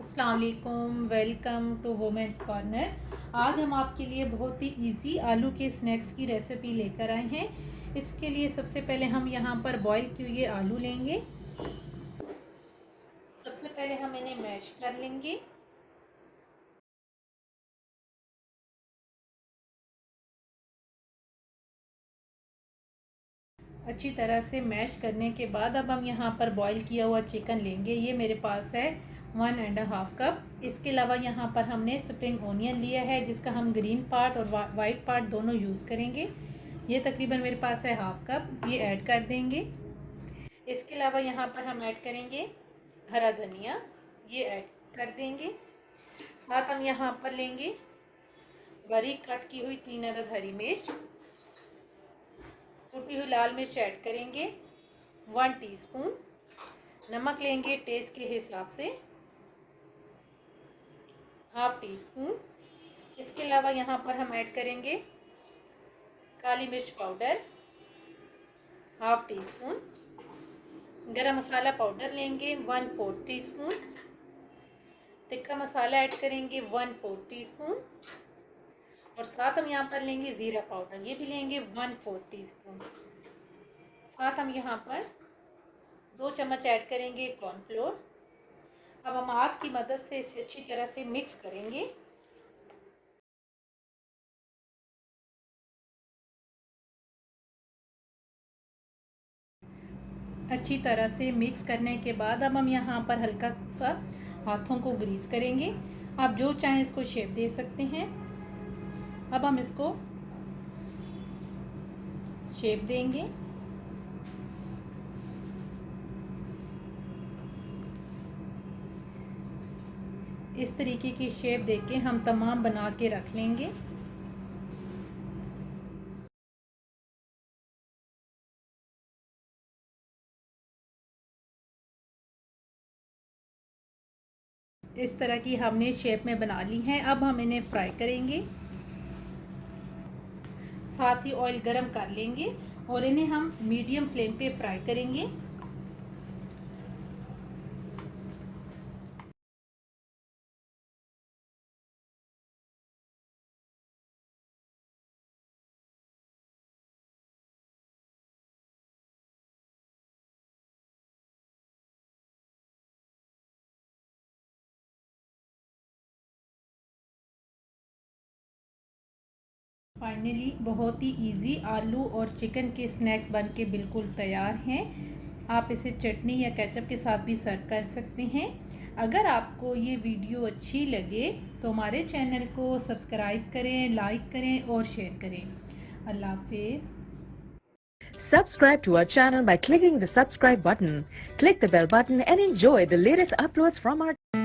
अस्सलाम वालेकुम, welcome to women's corner. आज हम आपके लिए बहुत ही इजी आलू के स्नैक्स की रेसिपी लेकर आए हैं। इसके लिए सबसे पहले हम यहाँ पर बॉईल किए हुए आलू लेंगे। सबसे पहले हम इन्हें मैश कर लेंगे। अच्छी तरह से मैश करने के बाद अब हम यहाँ पर बॉईल किया हुआ चिकन लेंगे। ये मेरे पास है 1.5 कप। इसके अलावा यहाँ पर हमने स्प्रिंग ओनियन लिया है, जिसका हम ग्रीन पार्ट और वाइट पार्ट दोनों यूज़ करेंगे। ये तकरीबन मेरे पास है 1/2 कप, ये ऐड कर देंगे। इसके अलावा यहाँ पर हम ऐड करेंगे हरा धनिया, ये ऐड कर देंगे। साथ हम यहाँ पर लेंगे बारीक कट की हुई 3 अदद हरी मिर्च, कुटी हुई लाल मिर्च ऐड करेंगे, 1 टीस्पून। नमक लेंगे टेस्ट के हिसाब से, 1/2 टीस्पून। इसके अलावा यहाँ पर हम ऐड करेंगे काली मिर्च पाउडर, 1/2 टीस्पून। गरम मसाला पाउडर लेंगे 1/4 टीस्पून। तिक्का मसाला ऐड करेंगे 1/4 टीस्पून। और साथ हम यहाँ पर लेंगे ज़ीरा पाउडर, ये भी लेंगे 1/4 टीस्पून। साथ हम यहाँ पर 2 चम्मच ऐड करेंगे कॉर्नफ्लोर। अब हम हाथ की मदद से इसे अच्छी तरह से मिक्स करेंगे। अच्छी तरह से मिक्स करने के बाद अब हम यहाँ पर हल्का सा हाथों को ग्रीस करेंगे। आप जो चाहें इसको शेप दे सकते हैं। अब हम इसको शेप देंगे। इस तरीके की शेप देके हम तमाम बना के रख लेंगे। इस तरह की हमने शेप में बना ली हैं। अब हम इन्हें फ्राई करेंगे। साथ ही ऑयल गरम कर लेंगे और इन्हें हम मीडियम फ्लेम पे फ्राई करेंगे। फाइनली बहुत ही इजी आलू और चिकन के स्नैक्स बनके बिल्कुल तैयार हैं। आप इसे चटनी या केचप के साथ भी सर्व कर सकते हैं। अगर आपको ये वीडियो अच्छी लगे तो हमारे चैनल को सब्सक्राइब करें, लाइक करें और शेयर करें। अल्लाह हाफिज़। Subscribe to our channel by clicking the subscribe button. Click the bell button and enjoy the latest uploads from our channel.